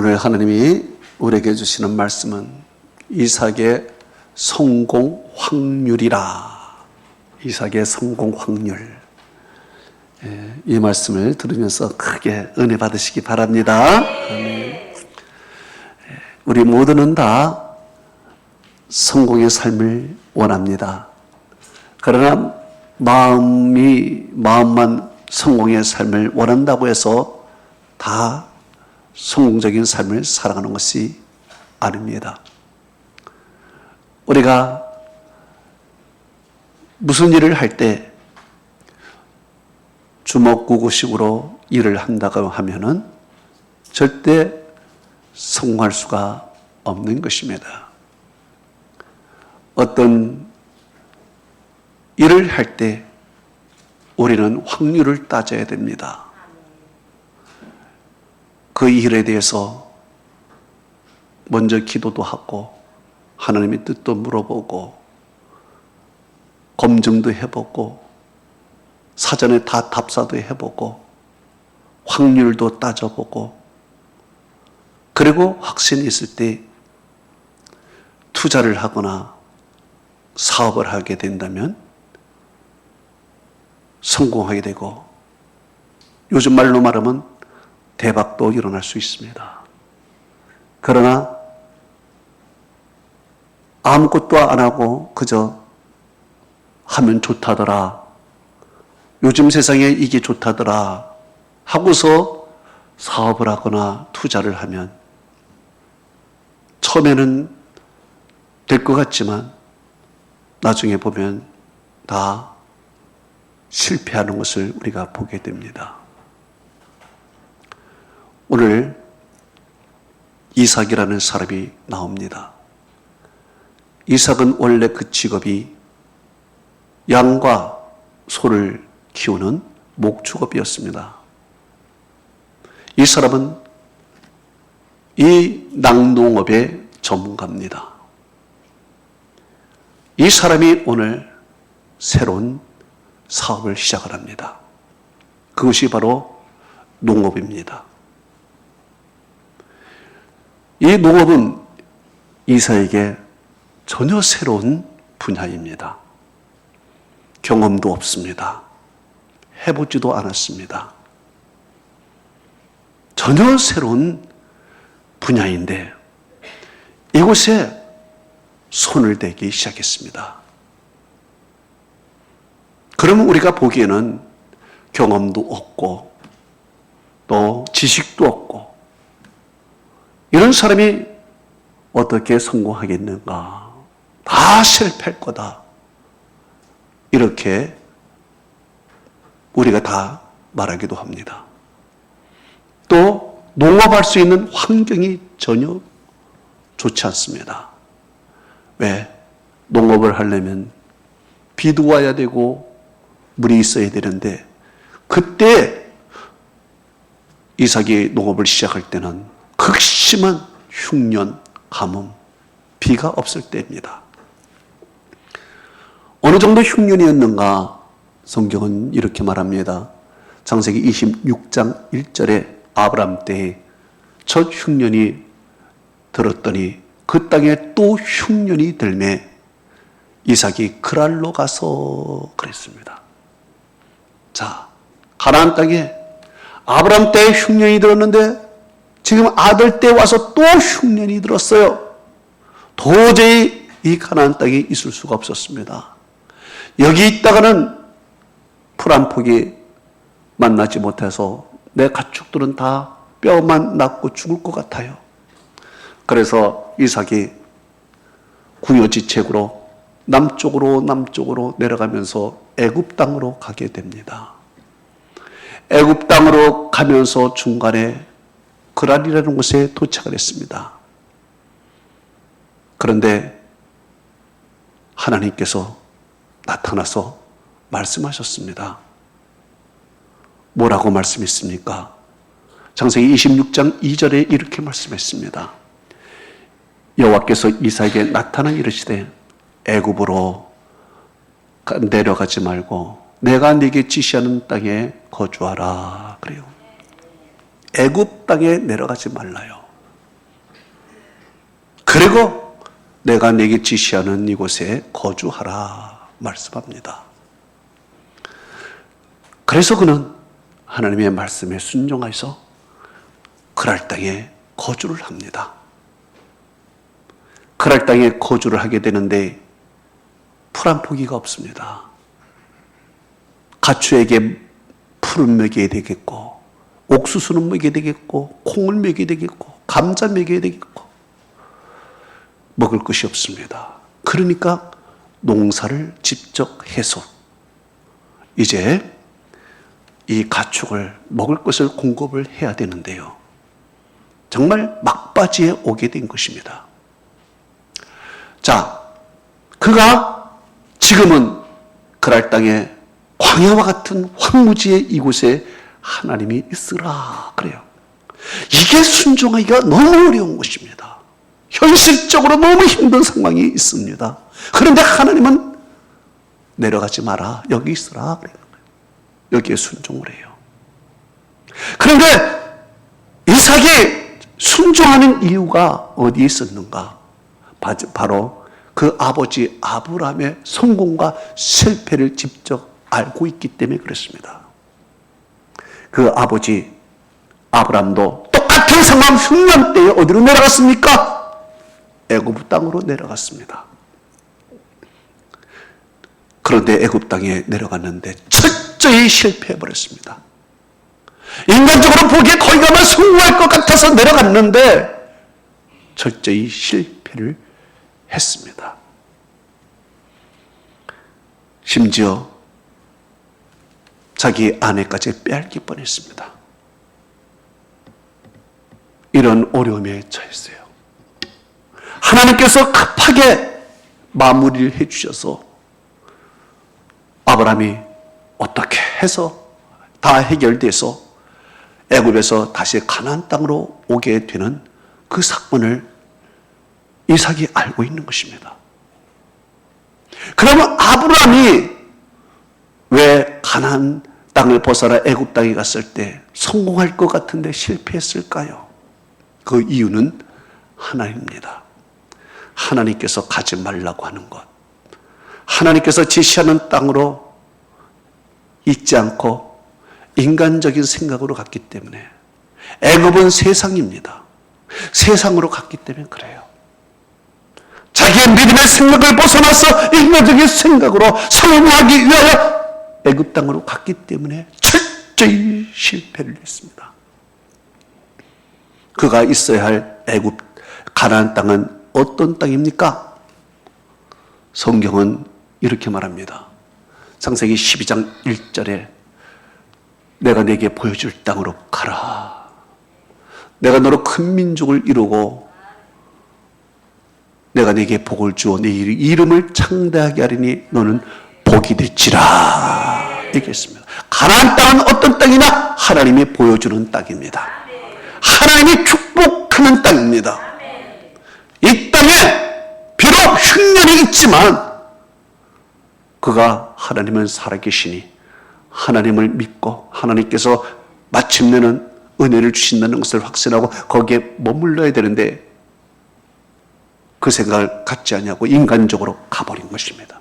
오늘 하나님이 우리에게 주시는 말씀은 이삭의 성공 확률이라. 이삭의 성공 확률. 이 말씀을 들으면서 크게 은혜 받으시기 바랍니다. 우리 모두는 다 성공의 삶을 원합니다. 그러나 마음만 성공의 삶을 원한다고 해서 다 성공적인 삶을 살아가는 것이 아닙니다. 우리가 무슨 일을 할 때 주먹구구식으로 일을 한다고 하면은 절대 성공할 수가 없는 것입니다. 어떤 일을 할 때 우리는 확률을 따져야 됩니다. 그 일에 대해서 먼저 기도도 하고 하나님의 뜻도 물어보고 검증도 해보고 사전에 다 답사도 해보고 확률도 따져보고 그리고 확신이 있을 때 투자를 하거나 사업을 하게 된다면 성공하게 되고 요즘 말로 말하면 대박도 일어날 수 있습니다. 그러나 아무것도 안 하고 그저 하면 좋다더라. 요즘 세상에 이게 좋다더라 하고서 사업을 하거나 투자를 하면 처음에는 될 것 같지만 나중에 보면 다 실패하는 것을 우리가 보게 됩니다. 오늘 이삭이라는 사람이 나옵니다. 이삭은 원래 그 직업이 양과 소를 키우는 목축업이었습니다. 이 사람은 이 낙농업의 전문가입니다. 이 사람이 오늘 새로운 사업을 시작을 합니다. 그것이 바로 농업입니다. 이 농업은 이삭에게 전혀 새로운 분야입니다. 경험도 없습니다. 해보지도 않았습니다. 전혀 새로운 분야인데 이곳에 손을 대기 시작했습니다. 그러면 우리가 보기에는 경험도 없고 또 지식도 없고 이런 사람이 어떻게 성공하겠는가? 다 실패할 거다. 이렇게 우리가 다 말하기도 합니다. 또 농업할 수 있는 환경이 전혀 좋지 않습니다. 왜? 농업을 하려면 비도 와야 되고 물이 있어야 되는데 그때 이삭이 농업을 시작할 때는 극심한 흉년, 가뭄, 비가 없을 때입니다. 어느 정도 흉년이었는가? 성경은 이렇게 말합니다. 창세기 26장 1절에 아브람 때에 첫 흉년이 들었더니 그 땅에 또 흉년이 들매 이삭이 그랄로 가서 그랬습니다. 자, 가나안 땅에 아브람 때에 흉년이 들었는데 지금 아들 때 와서 또 흉년이 들었어요. 도저히 이 가나안 땅에 있을 수가 없었습니다. 여기 있다가는 풀 한 폭이 만나지 못해서 내 가축들은 다 뼈만 낳고 죽을 것 같아요. 그래서 이삭이 구여지책으로 남쪽으로 내려가면서 애굽 땅으로 가게 됩니다. 애굽 땅으로 가면서 중간에 그랄이라는 곳에 도착을 했습니다. 그런데 하나님께서 나타나서 말씀하셨습니다. 뭐라고 말씀했습니까? 창세기 26장 2절에 이렇게 말씀했습니다. 여호와께서 이삭에게 나타나 이르시되 애굽으로 내려가지 말고 내가 네게 지시하는 땅에 거주하라 그래요. 애굽 땅에 내려가지 말라요. 그리고 내가 네게 지시하는 이곳에 거주하라 말씀합니다. 그래서 그는 하나님의 말씀에 순종해서 그랄 땅에 거주를 합니다. 그랄 땅에 거주를 하게 되는데 풀 한 포기가 없습니다. 가축에게 풀은 먹여야 되겠고, 옥수수는 먹여야 되겠고, 콩을 먹여야 되겠고, 감자 먹여야 되겠고, 먹을 것이 없습니다. 그러니까 농사를 직접 해서 이제 이 가축을 먹을 것을 공급을 해야 되는데요. 정말 막바지에 오게 된 것입니다. 자, 그가 지금은 그랄 땅에 광야와 같은 황무지의 이곳에 하나님이 있으라 그래요. 이게 순종하기가 너무 어려운 것입니다. 현실적으로 너무 힘든 상황이 있습니다. 그런데 하나님은 내려가지 마라, 여기 있으라 그래요. 여기에 순종을 해요. 그런데 이삭이 순종하는 이유가 어디에 있었는가? 바로 그 아버지 아브라함의 성공과 실패를 직접 알고 있기 때문에 그렇습니다. 그 아버지 아브라함도 똑같은 상황 흉년 때에 어디로 내려갔습니까? 애굽 땅으로 내려갔습니다. 그런데 애굽 땅에 내려갔는데 철저히 실패해버렸습니다. 인간적으로 보기에 거기 가면 성공할 것 같아서 내려갔는데 철저히 실패를 했습니다. 심지어 자기 아내까지 빼앗길 뻔했습니다. 이런 어려움에 처했어요. 하나님께서 급하게 마무리를 해주셔서 아브라함이 어떻게 해서 다 해결돼서 애굽에서 다시 가나안 땅으로 오게 되는 그 사건을 이삭이 알고 있는 것입니다. 그러면 아브라함이 왜 가나안 땅을 벗어나 애굽 땅에 갔을 때 성공할 것 같은데 실패했을까요? 그 이유는 하나님입니다. 하나님께서 가지 말라고 하는 것, 하나님께서 지시하는 땅으로 있지 않고 인간적인 생각으로 갔기 때문에, 애굽은 세상입니다. 세상으로 갔기 때문에 그래요. 자기의 믿음의 생각을 벗어나서 인간적인 생각으로 성공하기 위하여 애굽 땅으로 갔기 때문에 철저히 실패를 했습니다. 그가 있어야 할 애굽 가나안 땅은 어떤 땅입니까? 성경은 이렇게 말합니다. 창세기 12장 1절에 내가 네게 보여줄 땅으로 가라. 내가 너로 큰 민족을 이루고 내가 네게 복을 주어 네 이름을 창대하게 하리니 너는 복이 될지라 얘기했습니다. 가나안 땅은 어떤 땅이냐? 하나님이 보여주는 땅입니다. 하나님이 축복하는 땅입니다. 이 땅에 비록 흉년이 있지만 그가 하나님은 살아계시니 하나님을 믿고 하나님께서 마침내는 은혜를 주신다는 것을 확신하고 거기에 머물러야 되는데 그 생각을 갖지 않냐고 인간적으로 가버린 것입니다.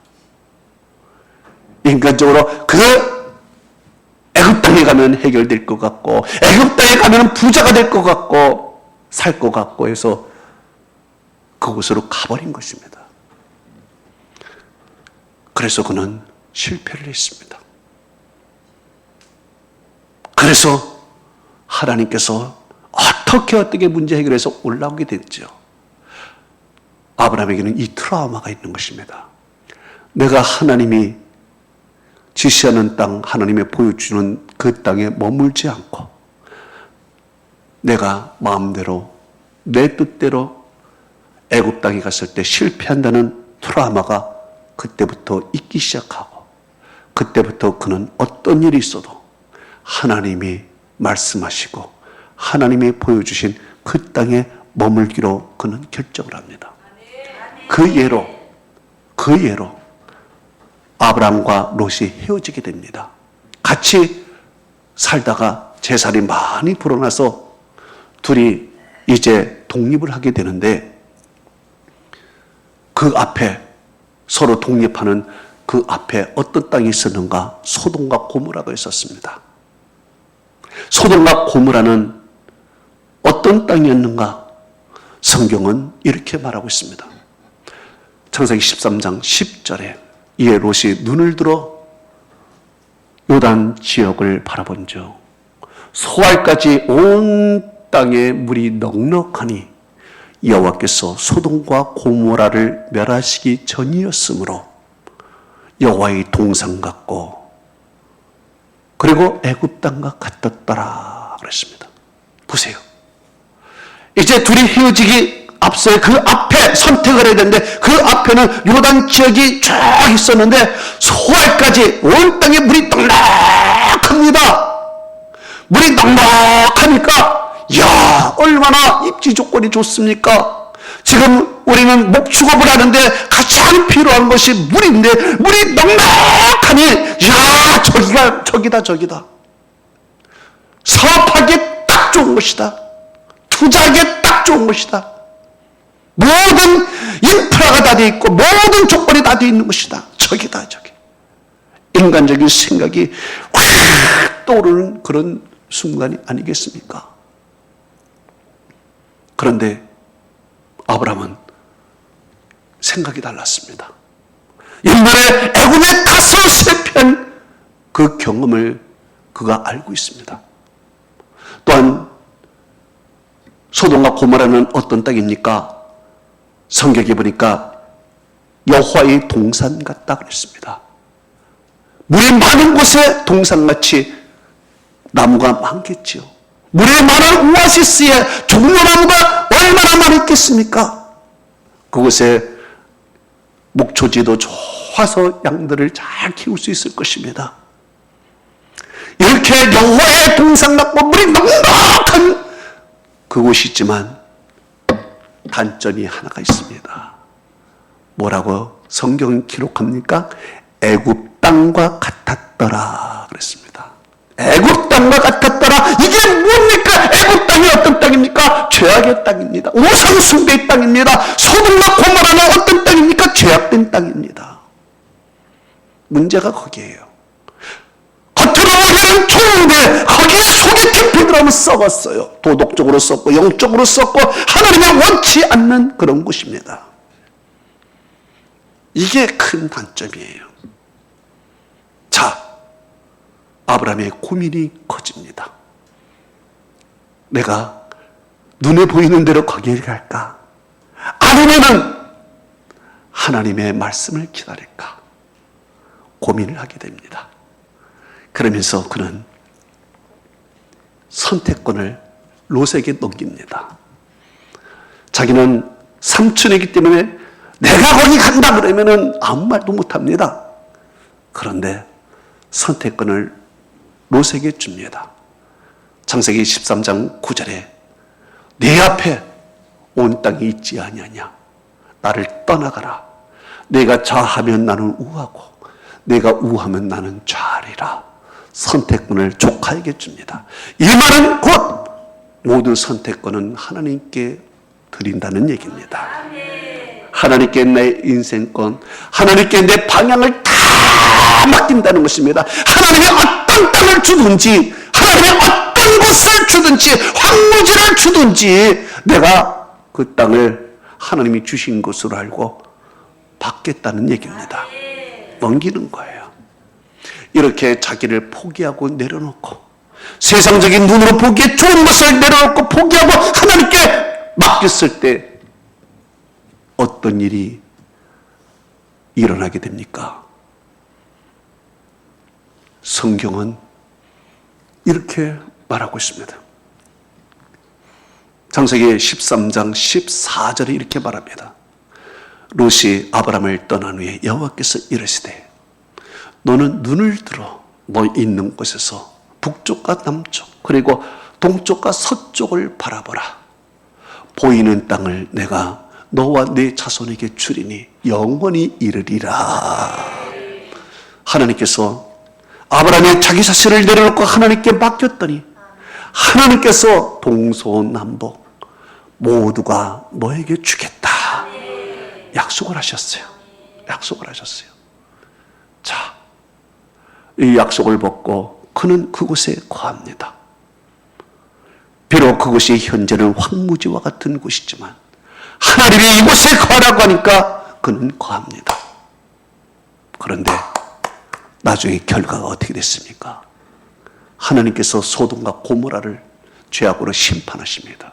인간적으로 그 애굽 땅에 가면 해결될 것 같고 애굽 땅에 가면 부자가 될 것 같고 살 것 같고 해서 그곳으로 가버린 것입니다. 그래서 그는 실패를 했습니다. 그래서 하나님께서 어떻게 문제 해결해서 올라오게 됐죠. 아브라함에게는 이 트라우마가 있는 것입니다. 내가 하나님이 지시하는 땅, 하나님이 보여주는 그 땅에 머물지 않고 내가 마음대로 내 뜻대로 애굽 땅에 갔을 때 실패한다는 트라우마가 그때부터 있기 시작하고 그때부터 그는 어떤 일이 있어도 하나님이 말씀하시고 하나님이 보여주신 그 땅에 머물기로 그는 결정을 합니다. 그 예로 아브라함과 롯이 헤어지게 됩니다. 같이 살다가 재산이 많이 불어나서 둘이 이제 독립을 하게 되는데 그 앞에 서로 독립하는 그 앞에 어떤 땅이 있었는가? 소돔과 고모라가 있었습니다. 소돔과 고모라는 어떤 땅이었는가? 성경은 이렇게 말하고 있습니다. 창세기 13장 10절에 이에 롯이 눈을 들어 요단 지역을 바라본즉 소알까지 온 땅에 물이 넉넉하니 여호와께서 소돔과 고모라를 멸하시기 전이었으므로 여호와의 동산 같고 그리고 애굽 땅과 같았더라 그랬습니다. 보세요. 이제 둘이 헤어지기 앞서의 그 앞에 선택을 해야 되는데 그 앞에는 요단 지역이 쫙 있었는데 소알까지 온 땅에 물이 넉넉합니다. 물이 넉넉하니까 야 얼마나 입지 조건이 좋습니까? 지금 우리는 목축업을 하는데 가장 필요한 것이 물인데 물이 넉넉하니 야 저기다 사업하기에 딱 좋은 것이다. 투자하기에 딱 좋은 것이다. 모든 인프라가 다 돼 있고 모든 조건이 다 돼 있는 것이다. 저기다. 인간적인 생각이 확 떠오르는 그런 순간이 아니겠습니까? 그런데 아브라함은 생각이 달랐습니다. 옛날에 애굽에 가서 실패한 그 경험을 그가 알고 있습니다. 또한 소돔과 고모라는 어떤 땅입니까? 성경에 보니까 여호와의 동산 같다 그랬습니다. 물이 많은 곳에 동산같이 나무가 많겠지요. 물이 많은 오아시스에 종려나무가 얼마나 많았겠습니까? 그곳에 목초지도 좋아서 양들을 잘 키울 수 있을 것입니다. 이렇게 여호와의 동산 같고 물이 넉넉한 그곳이 있지만 단점이 하나가 있습니다. 뭐라고 성경은 기록합니까? 애굽 땅과 같았더라 그랬습니다. 애굽 땅과 같았더라. 이게 뭡니까? 애굽 땅이 어떤 땅입니까? 죄악의 땅입니다. 우상 숭배의 땅입니다. 소돔과 고모라는 어떤 땅입니까? 죄악된 땅입니다. 문제가 거기에요. 겉으로 보기에는 좋은데 거기에 속에 깊이 들어가면 썩었어요. 도덕적으로 썩고 영적으로 썩고 하나님이 원치 않는 그런 곳입니다. 이게 큰 단점이에요. 자, 아브라함의 고민이 커집니다. 내가 눈에 보이는 대로 거기에 갈까? 아니면은 하나님의 말씀을 기다릴까? 고민을 하게 됩니다. 그러면서 그는 선택권을 롯에게 넘깁니다. 자기는 삼촌이기 때문에 내가 거기 간다 그러면은 아무 말도 못합니다. 그런데 선택권을 롯에게 줍니다. 창세기 13장 9절에 네 앞에 온 땅이 있지 아니하냐. 나를 떠나가라. 내가 좌하면 나는 우하고 내가 우하면 나는 좌하리라. 선택권을 조카에게 줍니다. 이 말은 곧 모든 선택권은 하나님께 드린다는 얘기입니다. 하나님께 내 인생권, 하나님께 내 방향을 다 맡긴다는 것입니다. 하나님이 어떤 땅을 주든지, 하나님이 어떤 곳을 주든지, 황무지를 주든지 내가 그 땅을 하나님이 주신 것으로 알고 받겠다는 얘기입니다. 넘기는 거예요. 이렇게 자기를 포기하고 내려놓고 세상적인 눈으로 보기에 좋은 것을 내려놓고 포기하고 하나님께 맡겼을 때 어떤 일이 일어나게 됩니까? 성경은 이렇게 말하고 있습니다. 창세기 13장 14절에 이렇게 말합니다. 롯이 아브라함을 떠난 후에 여호와께서 이르시되 너는 눈을 들어 너 있는 곳에서 북쪽과 남쪽 그리고 동쪽과 서쪽을 바라보라. 보이는 땅을 내가 너와 네 자손에게 주리니 영원히 이르리라. 하나님께서 아브라함이 자기 자신을 내려놓고 하나님께 맡겼더니 하나님께서 동서남북 모두가 너에게 주겠다. 약속을 하셨어요. 약속을 하셨어요. 자, 이 약속을 받고 그는 그곳에 거합니다. 비록 그곳이 현재는 황무지와 같은 곳이지만 하나님이 이곳에 거하라고 하니까 그는 거합니다. 그런데 나중에 결과가 어떻게 됐습니까? 하나님께서 소돔과 고모라를 죄악으로 심판하십니다.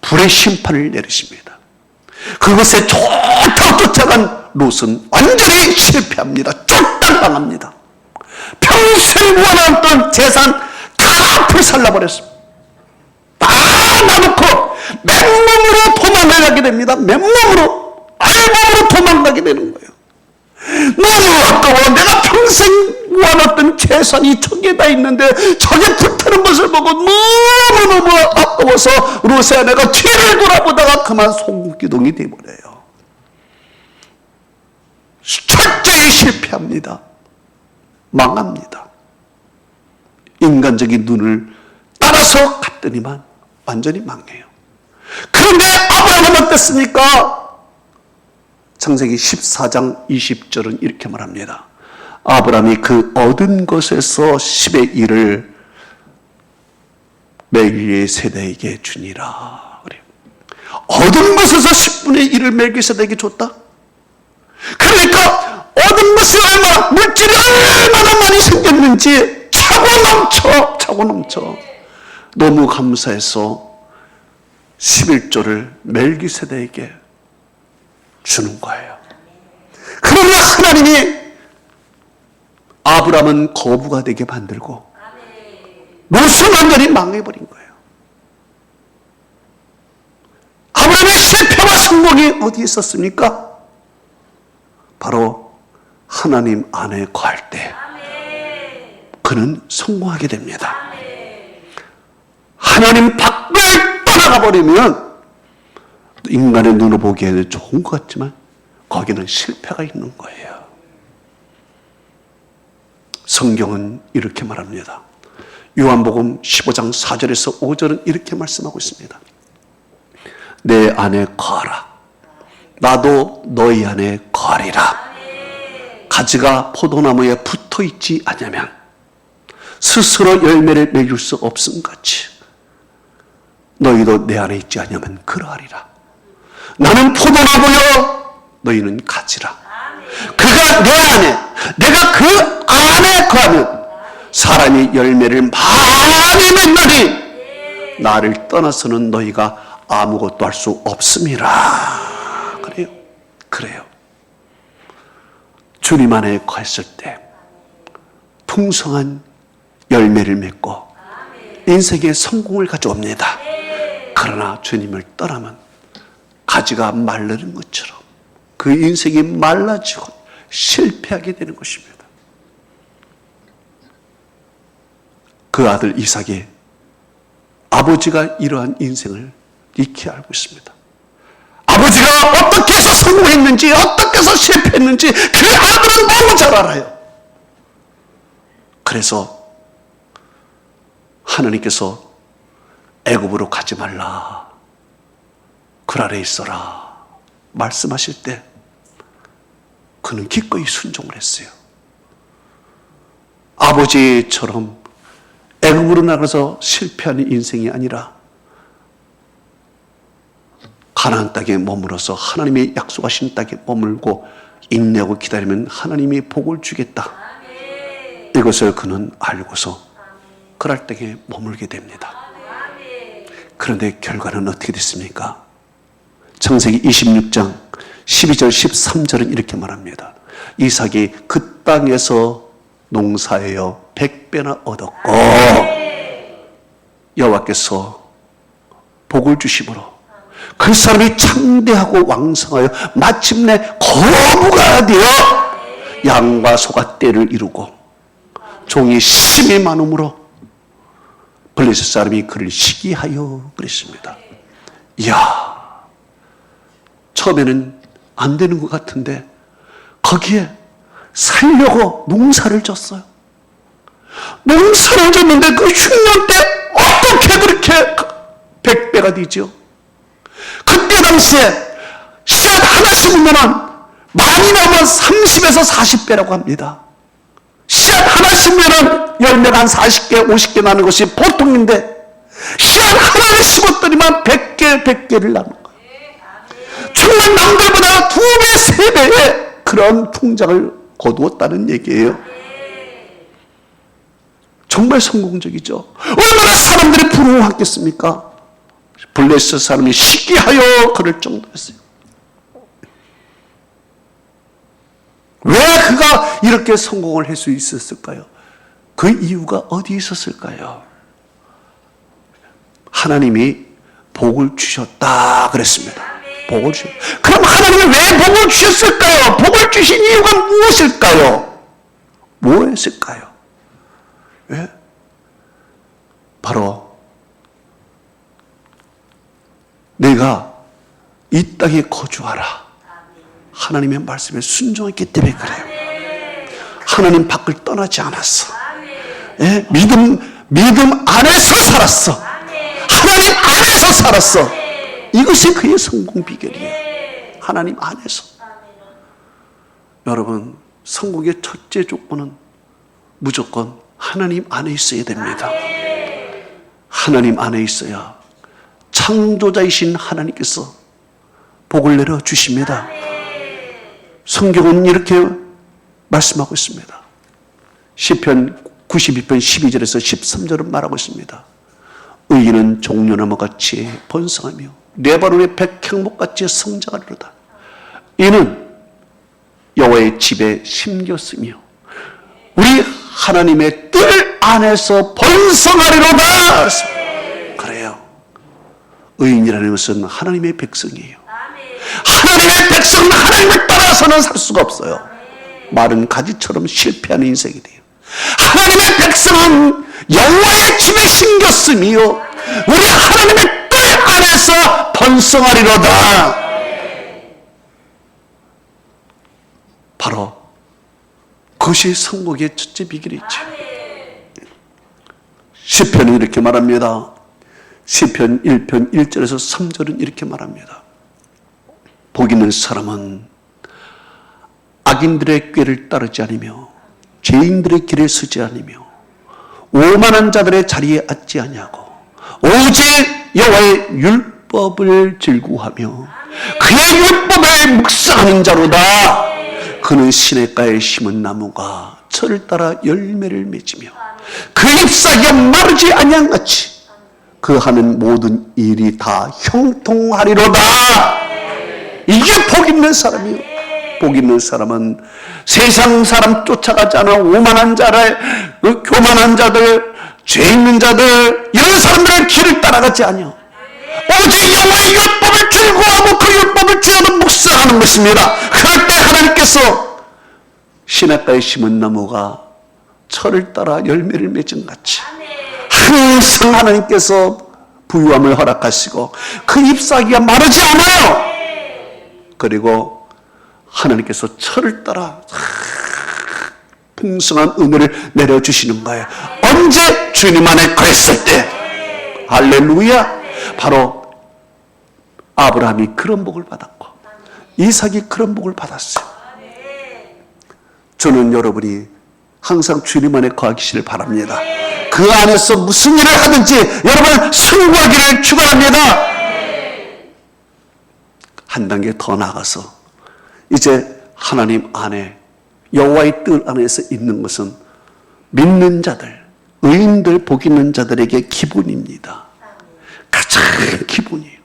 불의 심판을 내리십니다. 그것에 쫓아 쫓아간 롯은 완전히 실패합니다. 쫓당당합니다. 평생 모아놨던 재산 다 불살라버렸습니다. 다 놔놓고 맨몸으로 도망을 가게 됩니다. 맨몸으로, 알몸으로 도망가게 되는 거예요. 너무 아까워. 내가 평생 모아놨던 재산이 저기에 다 있는데 저게 불타는 것을 보고 너무너무 아까워서 롯의 아내가 뒤를 돌아보다가 그만 송기동이 되어버려요. 철저히 실패합니다. 망합니다. 인간적인 눈을 따라서 갔더니만 완전히 망해요. 그런데 아브라함은 어땠습니까? 창세기 14장 20절은 이렇게 말합니다. 아브라함이 그 얻은 것에서 10의 1을 멜기세덱에게 주니라. 그래요. 얻은 것에서 10분의 1을 멜기세덱에게 줬다? 그러니까 얻은 것이 얼마나, 물질이 얼마나 많이 생겼는지 차고 넘쳐 너무 감사해서 11조를 멜기세덱에게 주는 거예요. 그러나 하나님이 아브라함은 거부가 되게 만들고 롯은 완전히 망해버린 거예요. 아브라함의 실패와 성공이 어디에 있었습니까? 바로 하나님 안에 거할 때 그는 성공하게 됩니다. 하나님 밖을 떠나가 버리면 인간의 눈으로 보기에는 좋은 것 같지만 거기는 실패가 있는 거예요. 성경은 이렇게 말합니다. 요한복음 15장 4절에서 5절은 이렇게 말씀하고 있습니다. 내 안에 거하라. 나도 너희 안에 거하리라. 가지가 포도나무에 붙어있지 않으면 스스로 열매를 맺을 수 없음같이 너희도 내 안에 있지 않으면 그러하리라. 나는 포도나무요 너희는 가지라. 그가 내 안에, 내가 그 안에 거하면 사람이 열매를 많이 맺나니 나를 떠나서는 너희가 아무것도 할 수 없음이라. 그래요. 주님 안에 거했을 때 풍성한 열매를 맺고 인생의 성공을 가져옵니다. 그러나 주님을 떠나면 가지가 마르는 것처럼 그 인생이 말라지고 실패하게 되는 것입니다. 그 아들 이삭이 아버지가 이러한 인생을 익히 알고 있습니다. 아버지가 어떻게 해서 성공했는지, 어떻게 해서 실패했는지 그 아들은 너무 잘 알아요. 그래서 하나님께서 애굽으로 가지 말라, 그 아래 있어라 말씀하실 때 그는 기꺼이 순종을 했어요. 아버지처럼 애굽으로 나가서 실패하는 인생이 아니라 가나안 땅에 머물어서 하나님의 약속하신 땅에 머물고 인내하고 기다리면 하나님이 복을 주겠다. 이것을 그는 알고서 그랄 땅에 머물게 됩니다. 그런데 결과는 어떻게 됐습니까? 창세기 26장 12절 13절은 이렇게 말합니다. 이삭이 그 땅에서 농사하여 100배나 얻었고 여호와께서 복을 주심으로 그 사람이 창대하고 왕성하여 마침내 거부가 되어 양과 소가 떼를 이루고 종이 심히 많음으로 블레셋 사람이 그를 시기하여 그랬습니다. 이야, 처음에는 안 되는 것 같은데 거기에 살려고 농사를 졌어요. 농사를 졌는데 그 흉년 때 어떻게 그렇게 100배가 되죠? 그때 당시에 씨앗 하나씩 심으면 많이 나오면 30에서 40배라고 합니다. 씨앗 하나 심으면 열매가 한 40개, 50개 나는 것이 보통인데 씨앗 하나를 심었더니만 100개를 나는 거예요. 정말 남들보다 2배, 3배의 그런 풍작을 거두었다는 얘기예요. 정말 성공적이죠. 얼마나 사람들이 부러워하겠습니까? 블레셋 사람이 시기하여 그럴 정도였어요. 왜 그가 이렇게 성공을 할 수 있었을까요? 그 이유가 어디 있었을까요? 하나님이 복을 주셨다 그랬습니다. 복을 주셨. 그럼 하나님이 왜 복을 주셨을까요? 복을 주신 이유가 무엇일까요? 뭐였을까요? 왜? 바로 내가 이 땅에 거주하라. 하나님의 말씀에 순종했기 때문에 그래요. 하나님 밖을 떠나지 않았어. 예? 믿음 안에서 살았어. 하나님 안에서 살았어. 이것이 그의 성공 비결이에요. 하나님 안에서. 여러분, 성공의 첫째 조건은 무조건 하나님 안에 있어야 됩니다. 하나님 안에 있어야 창조자이신 하나님께서 복을 내려 주십니다. 성경은 이렇게 말씀하고 있습니다. 시편 92편 12절에서 13절은 말하고 있습니다. 의인은 종려나무 같이 번성하며 레바논의 백향목같이 성장하리로다. 이는 여호와의 집에 심겼으며 우리 하나님의 뜰 안에서 번성하리로다. 그래요. 의인이라는 것은 하나님의 백성이에요. 하나님의 백성은 하나님을 따라서는 살 수가 없어요. 마른 가지처럼 실패하는 인생이 돼요. 하나님의 백성은 여호와의 집에 심겼으며 우리 하나님의 뜰 안에서 번성하리로다. 바로 그것이 성공의 첫째 비결이죠. 시편은 이렇게 말합니다. 시편 1편 1절에서 3절은 이렇게 말합니다. 복 있는 사람은 악인들의 꾀를 따르지 않으며 죄인들의 길에 서지 않으며 오만한 자들의 자리에 앉지 아니하고 오직 여호와의 율법을 즐거워하며 그의 율법을 묵상하는 자로다. 그는 시냇가에 심은 나무가 철을 따라 열매를 맺으며 그 잎사귀가 마르지 아니한 같이 그 하는 모든 일이 다 형통하리로다. 이게 복 있는 사람이에요. 복 있는 사람은 세상 사람 쫓아가지 않아 오만한 자들, 교만한 자들, 죄 있는 자들 이런 사람들의 길을 따라가지 않아. 오직 여호와의 율법을 즐거워하고 그 율법을 지어도 묵상하는 것입니다. 그럴 때 하나님께서 시냇가에 심은 나무가 철을 따라 열매를 맺은 같이 항상 하나님께서 부유함을 허락하시고 그 잎사귀가 마르지 않아요. 그리고 하나님께서 철을 따라 풍성한 은혜를 내려주시는 거예요. 언제? 주님 안에 거했을 때. 할렐루야. 바로 아브라함이 그런 복을 받았고 이삭이 그런 복을 받았어요. 저는 여러분이 항상 주님 안에 거하시기를 바랍니다. 그 안에서 무슨 일을 하든지 여러분 승부하기를 축원합니다. 한 단계 더 나아가서 이제 하나님 안에 여호와의 뜰 안에서 있는 것은 믿는 자들, 의인들, 복 있는 자들에게 기본입니다. 가장 기본이에요.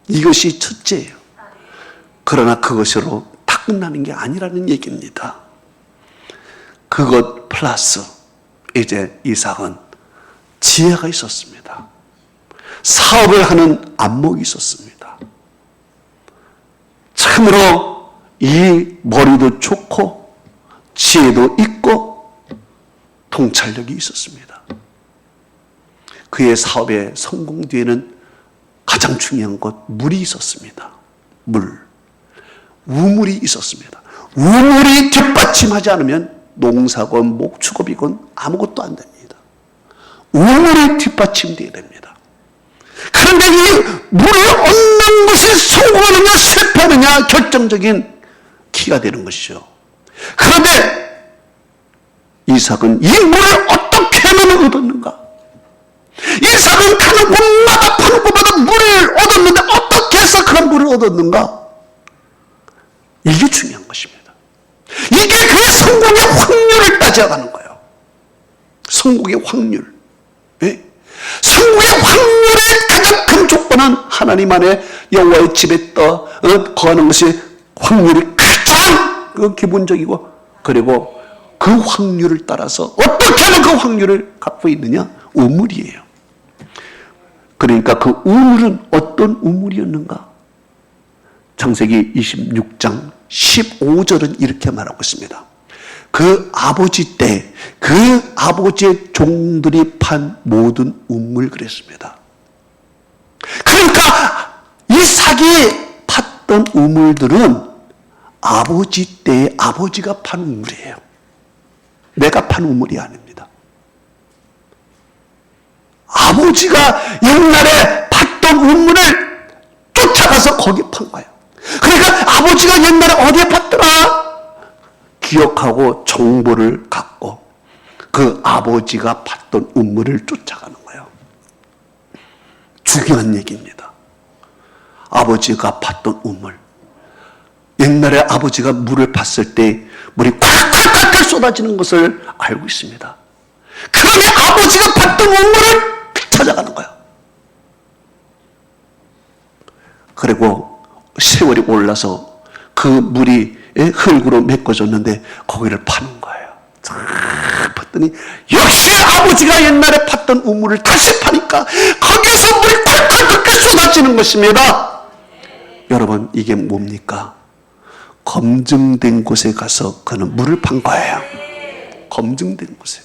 이것이 첫째예요. 그러나 그것으로 다 끝나는 게 아니라는 얘기입니다. 그것 플러스 이제 이삭은 지혜가 있었습니다. 사업을 하는 안목이 있었습니다. 참으로 이 머리도 좋고 지혜도 있고 통찰력이 있었습니다. 그의 사업의 성공 뒤에는 가장 중요한 것 물이 있었습니다. 우물이 있었습니다. 우물이 뒷받침하지 않으면 농사건 목축업이건 아무것도 안 됩니다. 우물이 뒷받침되어야 됩니다. 그런데 이 물을 얻는 것이 성공하느냐 실패하느냐 결정적인 피가 되는 것이죠. 그런데 이삭은 이 물을 어떻게 하면 얻었는가? 이삭은 가는 곳마다 파는 곳마다 물을 얻었는데 어떻게 해서 그런 물을 얻었는가? 이게 중요한 것입니다. 이게 그 성공의 확률을 따져가는 거예요. 성공의 확률. 네? 성공의 확률의 가장 큰 조건은 하나님 안에 여호와의 집에 거하는 것이 확률이 가장 기본적이고, 그리고 그 확률을 따라서 어떻게 하면 그 확률을 갖고 있느냐? 우물이에요. 그러니까 그 우물은 어떤 우물이었는가? 창세기 26장 15절은 이렇게 말하고 있습니다. 그 아버지 때 그 아버지의 종들이 판 모든 우물 그랬습니다. 그러니까 이삭이 팠던 우물들은 아버지 때에 아버지가 판 우물이에요. 내가 판 우물이 아닙니다. 아버지가 옛날에 팠던 우물을 쫓아가서 거기 판 거예요. 그러니까 아버지가 옛날에 어디에 팠더라 기억하고 정보를 갖고 그 아버지가 팠던 우물을 쫓아가는 거예요. 중요한 얘기입니다. 아버지가 팠던 우물. 옛날에 아버지가 물을 팠을 때 물이 콸콸콸콸 쏟아지는 것을 알고 있습니다. 그러면 아버지가 팠던 우물을 찾아가는 거예요. 그리고 세월이 올라서 그 물이 흙으로 메꿔졌는데 거기를 파는 거예요. 쫙 팠더니 역시 아버지가 옛날에 팠던 우물을 다시 파니까 거기서 물이 콸콸콸 쏟아지는 것입니다. 여러분, 이게 뭡니까? 검증된 곳에 가서 그는 물을 판 거예요. 검증된 곳에.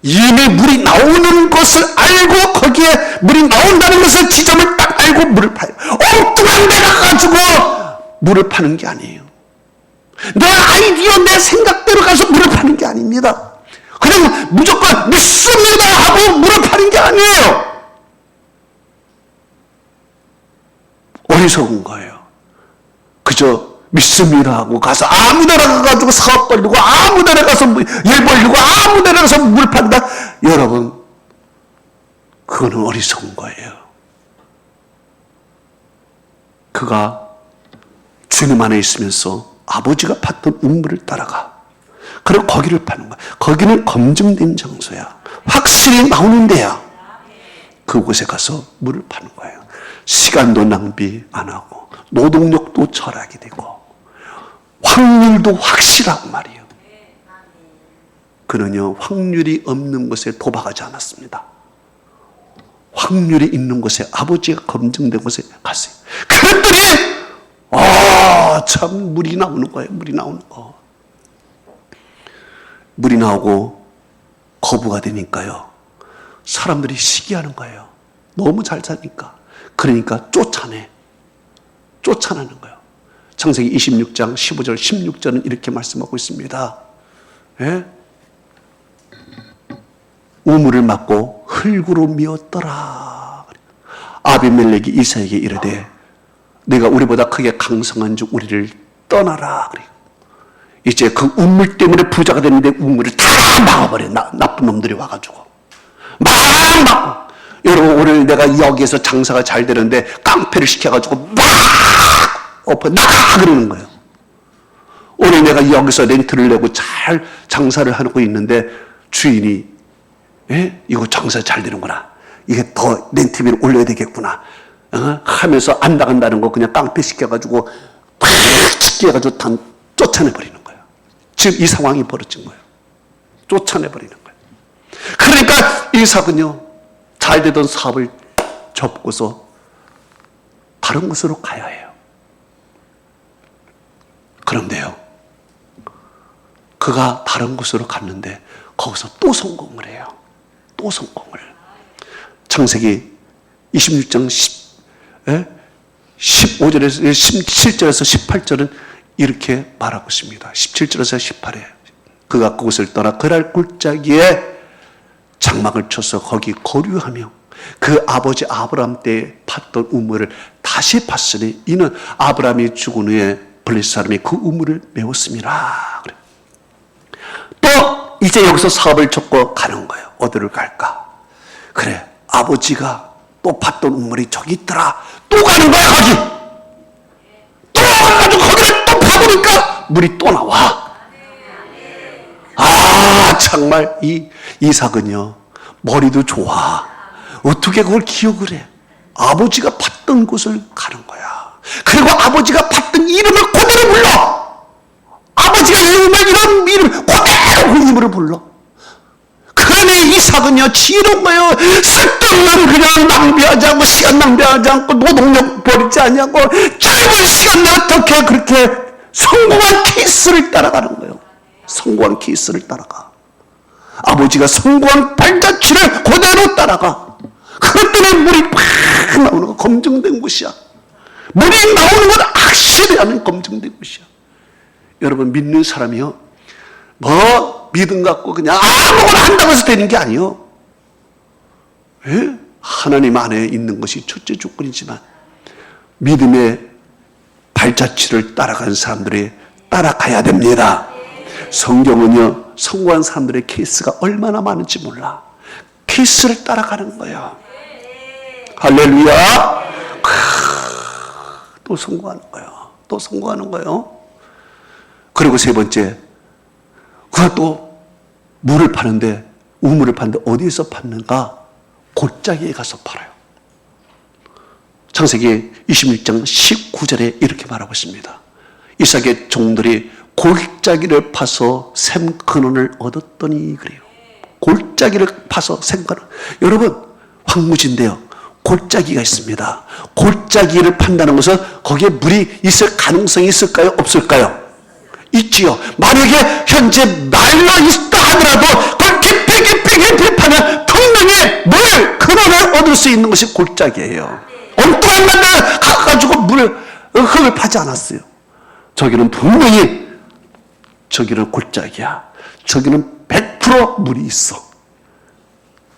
이미 물이 나오는 것을 알고 거기에 물이 나온다는 것을 지점을 딱 알고 물을 파요. 엉뚱한 데 가가지고 물을 파는 게 아니에요. 내 아이디어, 내 생각대로 가서 물을 파는 게 아닙니다. 그냥 무조건 믿습니다 하고 물을 파는 게 아니에요. 어리석은 거예요. 그저 믿습니다 하고 가서 아무 데나 가가지고 사업 벌리고 아무 데나 가서 일 벌리고 아무 데나 가서 물 판다. 여러분, 그거는 어리석은 거예요. 그가 주님 안에 있으면서 아버지가 팠던 우물을 따라가. 그리고 거기를 파는 거야. 거기는 검증된 장소야. 확실히 나오는 데야. 그곳에 가서 물을 파는 거예요. 시간도 낭비 안 하고 노동력도 절약이 되고 확률도 확실하고 말이에요. 그는요, 확률이 없는 곳에 도박하지 않았습니다. 확률이 있는 곳에, 아버지가 검증된 곳에 갔어요. 그랬더니 참 물이 나오는 거예요. 물이 나오는 거. 물이 나오고 거부가 되니까요, 사람들이 시기하는 거예요. 너무 잘 사니까. 그러니까 쫓아내는 거예요. 창세기 26장 15절 16절은 이렇게 말씀하고 있습니다. 예? 우물을 막고 흙으로 미었더라. 아비멜렉이 이삭에게 이르되 네가 우리보다 크게 강성한 즉 우리를 떠나라. 그래. 이제 그 우물 때문에 부자가 됐는데 우물을 다 막아버려. 나쁜 놈들이 와가지고 막. 여러분, 오늘 내가 여기에서 장사가 잘 되는데 깡패를 시켜가지고 막 나가 그러는 거예요. 오늘 내가 여기서 렌트를 내고 잘 장사를 하고 있는데 주인이 이거 장사 잘 되는구나, 이게 더 렌트비를 올려야 되겠구나 하면서 안 나간다는 거 그냥 깡패 시켜가지고 팍 찍게 해가지고 다 쫓아내버리는 거예요. 지금 이 상황이 벌어진 거예요. 쫓아내버리는 거예요. 그러니까 이삭은요, 잘 되던 사업을 접고서 다른 곳으로 가야 해요. 그런데요, 그가 다른 곳으로 갔는데 거기서 또 성공을 해요. 또 성공을. 창세기 26장 15절에서 17절에서 18절은 이렇게 말하고 있습니다. 17절에서 18에 그가 그곳을 떠나 그랄 굴짜기에 장막을 쳐서 거기 거류하며 그 아버지 아브라함 때 팠던 우물을 다시 팠으니 이는 아브라함이 죽은 후에 블레셋 사람이 그 우물을 메웠습니다. 그래. 또 이제 여기서 사업을 접고 가는 거예요. 어디를 갈까? 그래, 아버지가 또 봤던 우물이 저기 있더라. 또 가는 거야, 거기. 또 가가지고 거기를 또 파보니까 물이 또 나와. 아, 정말 이 이삭은요, 머리도 좋아. 어떻게 그걸 기억을 해? 아버지가 봤던 곳을 가는 거야. 그리고 아버지가 봤던 이름을 그대로 불러. 아버지가 이런 이름 그대로 그 이름을 불러. 그러니 이삭은요, 지혜로운 거예요. 쓸데없는 그냥 낭비하지 않고, 시간 낭비하지 않고, 노동력 버리지 않냐고, 짧은 시간 내에 어떻게 그렇게 성공한 케이스를 따라가는 거예요. 성공한 케이스를 따라가. 아버지가 성공한 발자취를 그대로 따라가. 그것 때문에 물이 팍 나오는 거 검증된 곳이야. 물이 나오는 건 확실히 검증된 곳이야. 여러분, 믿는 사람이요, 뭐 믿음 갖고 그냥 아무거나 한다고 해서 되는 게 아니요. 예? 하나님 안에 있는 것이 첫째 조건이지만 믿음의 발자취를 따라가는 사람들이 따라가야 됩니다. 성경은요, 성공한 사람들의 케이스가 얼마나 많은지 몰라. 케이스를 따라가는 거야. 할렐루야. 또 성공하는 거예요. 또 성공하는 거예요. 그리고 세 번째, 그가 또 물을 파는데, 우물을 파는데 어디에서 팠는가? 골짜기에 가서 팔아요. 창세기 26장 19절에 이렇게 말하고 있습니다. 이삭의 종들이 골짜기를 파서 샘 근원을 얻었더니 그래요. 골짜기를 파서 샘 근원. 여러분, 황무지인데요, 골짜기가 있습니다. 골짜기를 판다는 것은 거기에 물이 있을 가능성이 있을까요? 없을까요? 있지요. 만약에 현재 말로 있다 하더라도 그걸 깊이 파면 분명히 물 근원을 얻을 수 있는 것이 골짜기예요. 엉뚱한 만들 가가지고 흙을 파지 않았어요. 저기는 분명히 저기는 골짜기야. 저기는 100% 물이 있어.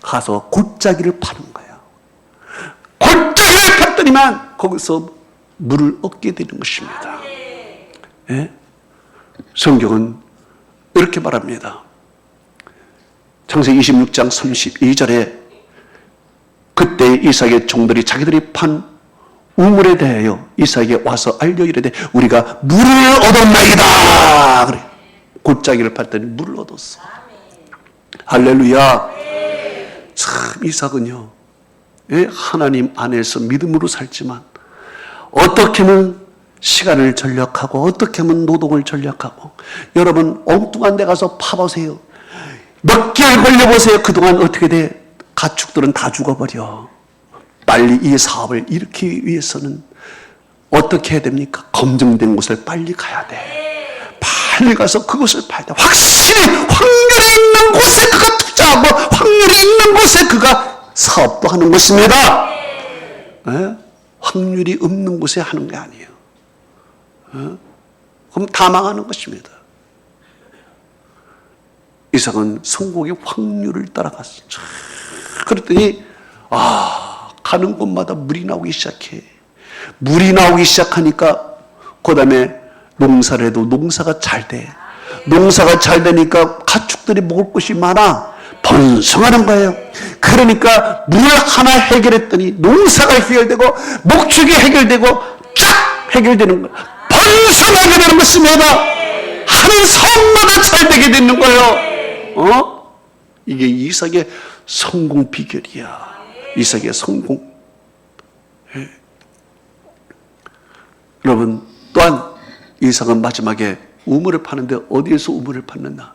가서 골짜기를 파는 거야. 골짜기를 팠더니만 거기서 물을 얻게 되는 것입니다. 예? 성경은 이렇게 말합니다. 창세기 26장 32절에 그때 이삭의 종들이 자기들이 판 우물에 대하여 이삭에게 와서 알려 이르되 우리가 물을 얻었나이다. 그래. 골짜기를 팠더니 물을 얻었어. 할렐루야. 참 이삭은요, 하나님 안에서 믿음으로 살지만 어떻게 하면 시간을 전략하고 어떻게 하면 노동을 전략하고, 여러분 엉뚱한 데 가서 파보세요. 몇 개월 걸려보세요. 그동안 어떻게 돼? 가축들은 다 죽어버려. 빨리 이 사업을 일으키기 위해서는 어떻게 해야 됩니까? 검증된 곳을 빨리 가야 돼. 빨리 가서 그곳을 봐야 돼. 확실히 확률이 있는 곳에 그가 투자하고 확률이 있는 곳에 그가 사업도 하는 것입니다. 네? 확률이 없는 곳에 하는 게 아니에요. 그럼 다 망하는 것입니다. 이삭은 성공의 확률을 따라갔어. 그랬더니 가는 곳마다 물이 나오기 시작해. 물이 나오기 시작하니까 그 다음에 농사를 해도 농사가 잘 돼. 농사가 잘 되니까 가축들이 먹을 것이 많아. 번성하는 거예요. 그러니까 물 하나 해결했더니 농사가 해결되고 목축이 해결되고 쫙 해결되는 거예요. 번성하게 되는 것입니다. 하는 사업마다 잘 되게 되는 거예요. 이게 이삭의 성공 비결이야. 이삭의 성공. 예. 여러분, 또한 이삭은 마지막에 우물을 파는데 어디에서 우물을 팠느냐?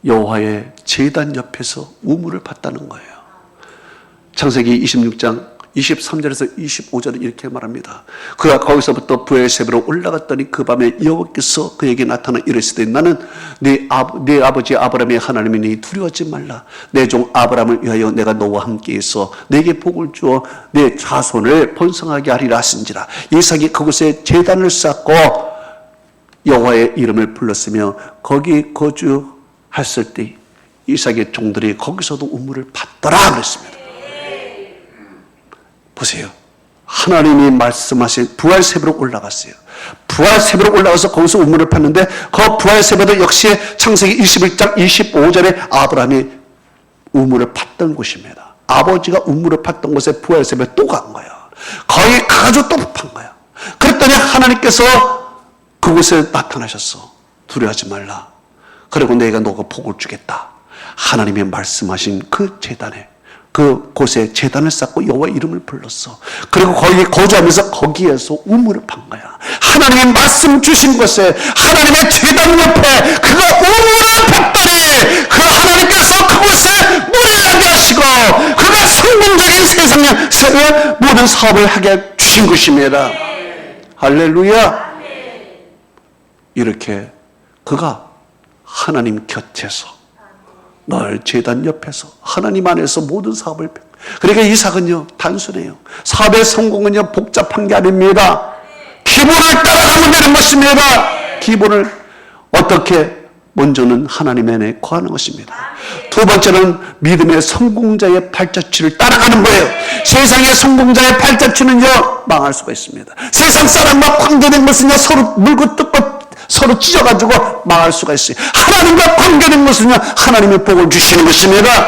여호와의 제단 옆에서 우물을 팠다는 거예요. 창세기 26장 23절에서 25절은 이렇게 말합니다. 그가 거기서부터 브엘세바로 올라갔더니 그 밤에 여호와께서 그에게 나타나 이르시되 나는 네 아버지 아브라함의 하나님이니 두려워하지 말라. 내 종 아브라함을 위하여 내가 너와 함께 있어 내게 복을 주어 내 자손을 번성하게 하리라 하신지라. 이삭이 그곳에 제단을 쌓고 여호와의 이름을 불렀으며 거기 거주했을 때 이삭의 종들이 거기서도 우물을 팠더라 그랬습니다. 보세요. 하나님이 말씀하신 부활세바로 올라갔어요. 부활 세배로 올라가서 거기서 우물을 팠는데 그 부활 세배도 역시 창세기 21장 25절에 아브라함이 우물을 팠던 곳입니다. 아버지가 우물을 팠던 곳에 부활 세배 또 간 거예요. 거기 가가지고 또 판 거예요. 그랬더니 하나님께서 그곳에 나타나셨어. 두려워하지 말라. 그리고 내가 너가 복을 주겠다. 하나님이 말씀하신 그 제단에, 그 곳에 제단을 쌓고 여호와 이름을 불렀어. 그리고 거기 거주하면서 거기에서 우물을 판 거야. 하나님이 말씀 주신 곳에, 하나님의 제단 옆에 그가 우물을 팠더니 그 하나님께서 그곳에 물을 나게 하시고 그가 성공적인 세상의 모든 사업을 하게 주신 것입니다. 할렐루야. 이렇게 그가 하나님 곁에서 늘 제단 옆에서 하나님 안에서 모든 사업을, 그러니까 이삭은요 단순해요. 사업의 성공은요 복잡한 게 아닙니다. 기본을 따라가면 되는 것입니다. 기본을 어떻게? 먼저는 하나님 안에 거하는 것입니다. 두 번째는 믿음의 성공자의 발자취를 따라가는 거예요. 세상의 성공자의 발자취는요 망할 수가 있습니다. 세상 사람과 관계된 것은요 서로 물고 뜯고 서로 찢어가지고 망할 수가 있어요. 하나님과 관계된 것은요 하나님의 복을 주시는 것입니다.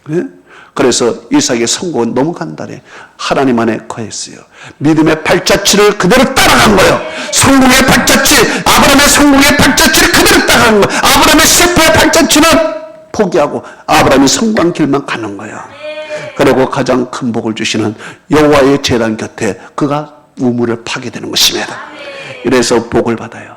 네? 그래서 이삭의 성공은 너무 간단해. 하나님 안에 거했어요. 믿음의 발자취를 그대로 따라간 거예요. 성공의 발자취, 아브라함의 성공의 발자취를 그대로 따라간 거예요. 아브라함의 실패의 발자취는 포기하고 아브라함이 성공한 길만 가는 거야. 그리고 가장 큰 복을 주시는 여호와의 제단 곁에 그가 우물을 파게 되는 것입니다. 이래서 복을 받아요.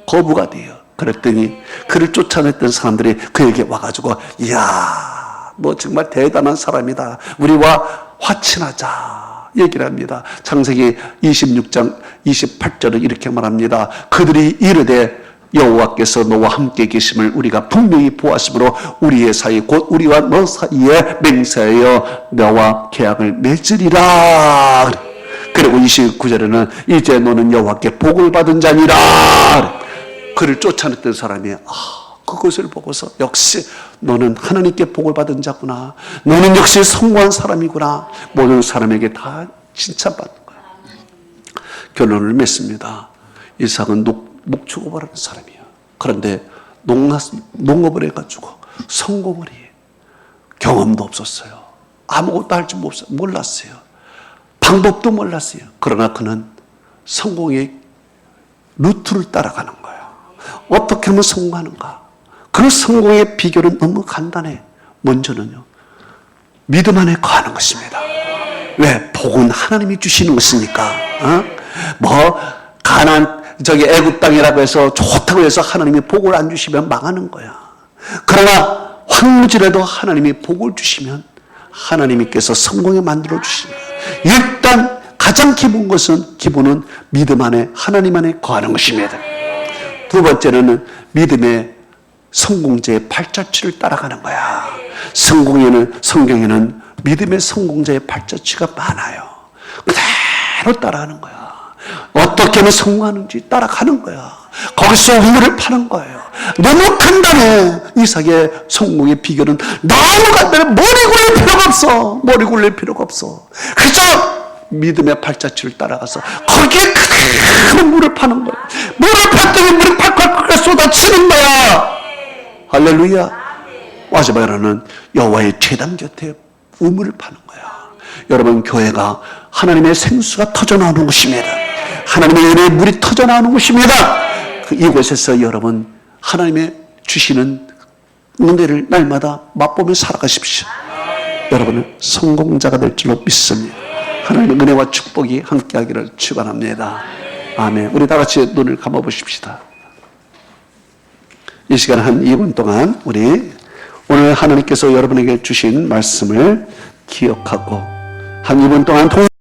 거부가 돼요. 그랬더니 그를 쫓아냈던 사람들이 그에게 와가지고 이야 너 정말 대단한 사람이다. 우리와 화친하자 얘기를 합니다. 창세기 26장 28절은 이렇게 말합니다. 그들이 이르되 여호와께서 너와 함께 계심을 우리가 분명히 보았으므로 우리의 사이 곧 우리와 너 사이에 맹세하여 너와 계약을 맺으리라. 그리고 29절에는 이제 너는 여호와께 복을 받은 자니라. 그를 쫓아냈던 사람이 그것을 보고서 역시 너는 하나님께 복을 받은 자구나. 너는 역시 성공한 사람이구나. 모든 사람에게 다 칭찬받는 거야. 결론을 맺습니다. 이삭은 목축업을 하는 사람이야. 그런데 농업을 해가지고 성공을 해. 경험도 없었어요. 아무것도 할 줄 몰랐어요. 방법도 몰랐어요. 그러나 그는 성공의 루트를 따라가는 거예요. 어떻게 하면 성공하는가? 그 성공의 비결은 너무 간단해. 먼저는요 믿음 안에 거하는 것입니다. 왜? 복은 하나님이 주시는 것이니까. 애굽 땅이라고 해서 좋다고 해서 하나님이 복을 안 주시면 망하는 거야. 그러나 황무지라도 하나님이 복을 주시면 하나님께서 성공에 만들어 주십니다. 일단 가장 기본은 믿음 안에 하나님 안에 거하는 것입니다. 두 번째는 믿음의 성공자의 발자취를 따라가는 거야. 성경에는 믿음의 성공자의 발자취가 많아요. 그대로 따라가는 거야. 어떻게 하면 성공하는지 따라가는 거야. 거기서 우물을 파는 거예요. 너무 간단해. 이삭의 성공의 비결은 너무 간단해. 머리 굴릴 필요가 없어. 그래서 믿음의 발자취를 따라가서 거기에 그대로 물을 파는 거야. 물을 팠더니 물이 팍팍 쏟아지는 거야. 할렐루야. 마지막으로는 여호와의 제단 곁에 우물을 파는 거야. 여러분, 교회가 하나님의 생수가 터져나오는 곳입니다. 하나님의 은혜의 물이 터져나오는 곳입니다. 이곳에서 여러분 하나님의 주시는 은혜를 날마다 맛보며 살아가십시오. 여러분은 성공자가 될 줄로 믿습니다. 하나님의 은혜와 축복이 함께하기를 축원합니다. 아멘. 우리 다 같이 눈을 감아보십시다. 이 시간 한 2분 동안 우리 오늘 하나님께서 여러분에게 주신 말씀을 기억하고 한 2분 동안